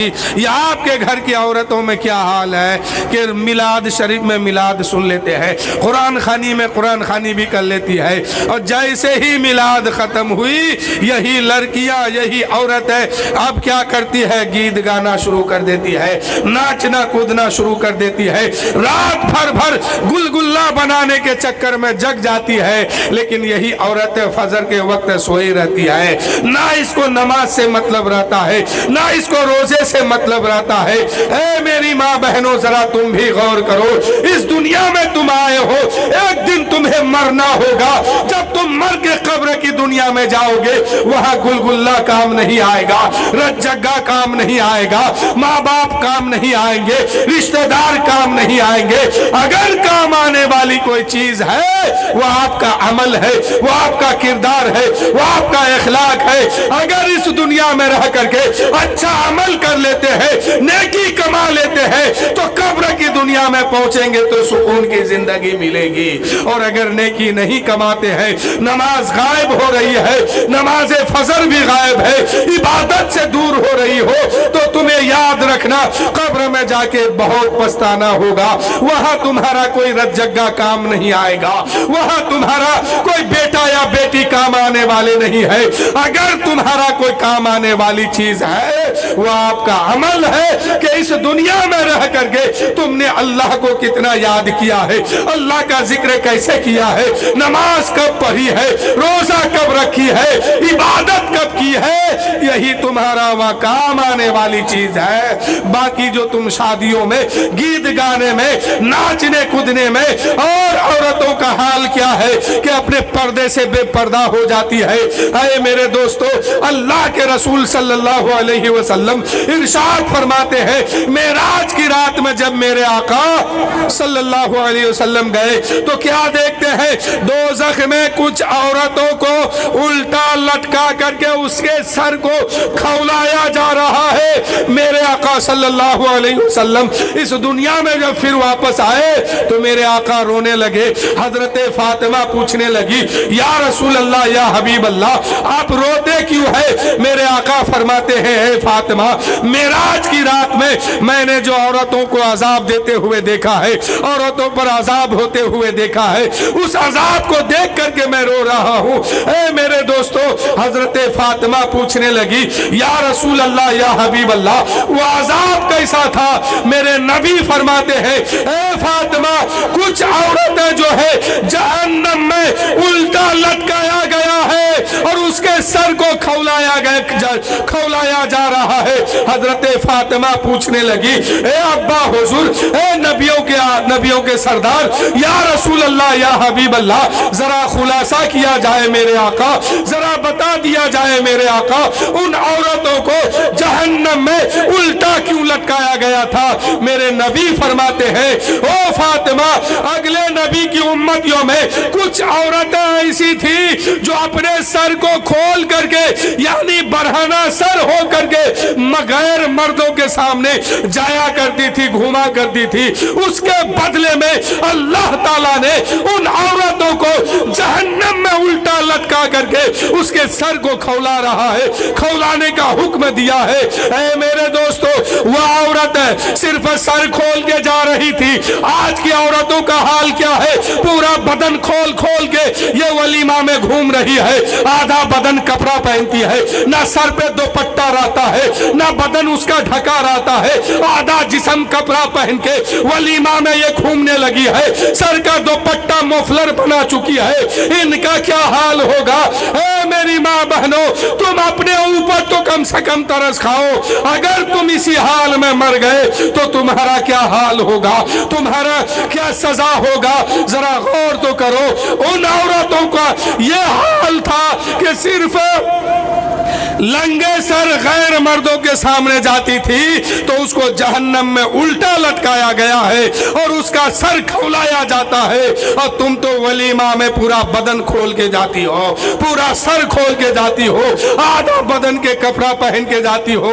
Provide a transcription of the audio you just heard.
یہ آپ کے گھر کی عورتوں میں کیا حال ہے کہ میلاد شریف میں میلاد سن لیتے ہیں، قرآن خوانی میں قرآن خوانی بھی کر لیتی ہے، اور جیسے ہی میلاد ختم ہوئی یہی لڑکیاں یہی عورت ہے اب کیا کرتی ہے، گیت گانا شروع کر دیتی ہے، ناچنا کودنا شروع کر دیتی ہے، رات بھر گلگلہ بنانے کے چکر میں جگ جاتی ہے، لیکن یہی عورت فجر کے وقت سوئی رہتی ہے، نہ اس کو نماز سے مطلب رہتا ہے نہ اس کو روزے سے مطلب رہتا ہے۔ اے میری ماں بہنوں ذرا تم بھی غور کرو، اس دنیا میں تم آئے ہو، ایک دن تمہیں مرنا ہوگا، جب تم مر کے قبر کی دنیا میں جاؤ گے وہاں گلگلہ کام نہیں آئے گا، رت جگہ کام نہیں آئے گا، ماں باپ کام نہیں آئیں گے، رشتہ دار کام نہیں آئیں گے، اگر کام آنے والی کوئی چیز ہے وہ آپ کا عمل ہے، وہ آپ کا کردار ہے، وہ آپ کا اخلاق ہے۔ اگر اس دنیا میں رہ کر کے اچھا عمل کر لیتے ہیں، نیکی کما لیتے ہیں، تو قبر کی دنیا میں پہنچیں گے تو سکون کی زندگی ملے گی، اور اگر نیکی نہیں کماتے ہیں، نماز غائب ہو رہی ہے، نماز فجر بھی غائب ہے، عبادت سے دور ہو رہی ہو، تو تمہیں یاد رکھنا قبر میں جا کے بہت پچھتانا ہوگا، وہاں تمہارا کوئی رت جگہ کام نہیں آئے گا، وہاں تمہارا کوئی بیٹا یا بیٹی کام آنے والے نہیں ہے، اگر تمہارا کوئی کام آنے والی چیز ہے وہ آپ کا عمل ہے کہ اس دنیا میں رہ کر کے تم نے اللہ کو کتنا یاد کیا ہے، اللہ کا ذکر کیسے کیا ہے، نماز کب پڑھی ہے، روزہ کب رکھی ہے، عبادت کب کی ہے، یہی تمہارا وہاں کام آنے والی چیز ہے۔ باقی جو تم شادیوں میں گیت گانے میں ناچنے کودنے میں، اور عورتوں کا حال کیا ہے کہ اپنے پردے سے بے پردہ ہو جاتی ہے۔ اے میرے دوستو، اللہ کے رسول صلی اللہ علیہ وسلم ارشاد فرماتے ہیں، معراج کی رات میں جب میرے آقا صلی اللہ علیہ وسلم گئے تو کیا دیکھتے ہیں، دوزخ میں کچھ عورتوں کو الٹا لٹکا کر کے اس کے سر کو کھولایا جا رہا ہے۔ میرے آقا صلی اللہ علیہ وسلم اس دنیا میں جب پھر واپس آئے تو میرے آقا رونے لگے، حضرت فاطمہ پوچھنے لگی، یا رسول اللہ یا حبیب اللہ آپ روتے کیوں ہے؟ میرے آقا فرماتے ہیں، اے فاطمہ، معراج کی رات میں نے جو عورتوں کو عذاب دیتے ہوئے دیکھا ہے، عورتوں پر عذاب ہوتے ہوئے دیکھا ہے، اس عذاب کو دیکھ کر کے میں رو رہا ہوں۔ اے میرے دوستو، حضرت فاطمہ پوچھنے لگی، یا رسول اللہ یا حبیب اللہ وہ عذاب کیسا تھا؟ میرے نبی فرماتے ہیں، اے فاطمہ، کچھ عورتیں جو ہے جہنم میں الٹا لٹکایا گیا ہے اور اس کے سر کو کھولایا جا رہا ہے۔ حضرت فاطمہ پوچھنے لگی، اے ابا حضور، اے نبیوں کے سردار، یا رسول اللہ یا حبیب اللہ ذرا خلاصہ کیا جائے میرے آقا، ذرا بتا دیا جائے میرے آقا، ان عورتوں کو جہنم میں الٹا کیوں لٹکایا گیا تھا؟ میرے نبی فرماتے ہیں، او فاطمہ، اگلے نبی کی امتیوں میں کچھ عورتیں ایسی تھی جو اپنے سر کو کھول کر کے، یعنی برہنہ سر ہو کر کے غیر مردوں کے سامنے جایا کرتی تھی، گھوما کرتی تھی، اس کے بدلے میں اللہ تعالیٰ نے ان عورتوں کو جہنم میں الٹا لٹکا کر کے اس کے سر کو کھولا رہا ہے، کھولانے کا حکم دیا ہے۔ اے میرے دوستو، وہ عورت صرف سر کھول کے جا رہی تھی، آج کی عورتوں کا حال کیا ہے؟ پورا بدن کھول کے یہ ولیمہ میں گھوم رہی ہے، آدھا بدن کپڑا پہنتی ہے، نہ سر پہ دوپٹہ رہتا ہے نہ بدن اس کا ڈھکا رہتا ہے، آدھا جسم کپڑا پہن کے ولیمہ میں یہ گھومنے لگی ہے، سر کا دوپٹہ مفلر بنا چکی ہے، ان کا کیا حال ہوگا؟ اے میری ماں بہنوں، تم اپنے اوپر تو کم سے کم ترس کھاؤ، اگر تم اسی حال میں مر گئے تو تمہارا کیا حال ہوگا، تمہارا کیا سزا ہوگا؟ ذرا غور تو کرو۔ ان عورتوں کا یہ حال تھا کہ صرف لنگے سر غیر مردوں کے سامنے جاتی تھی تو اس کو جہنم میں الٹا لٹکایا گیا ہے اور اس کا سر کھولایا جاتا ہے، اور تم تو ولیمہ میں پورا بدن کھول کے جاتی ہو، پورا سر کھول کے جاتی ہو، آدھا بدن کے کپڑا پہن کے جاتی ہو،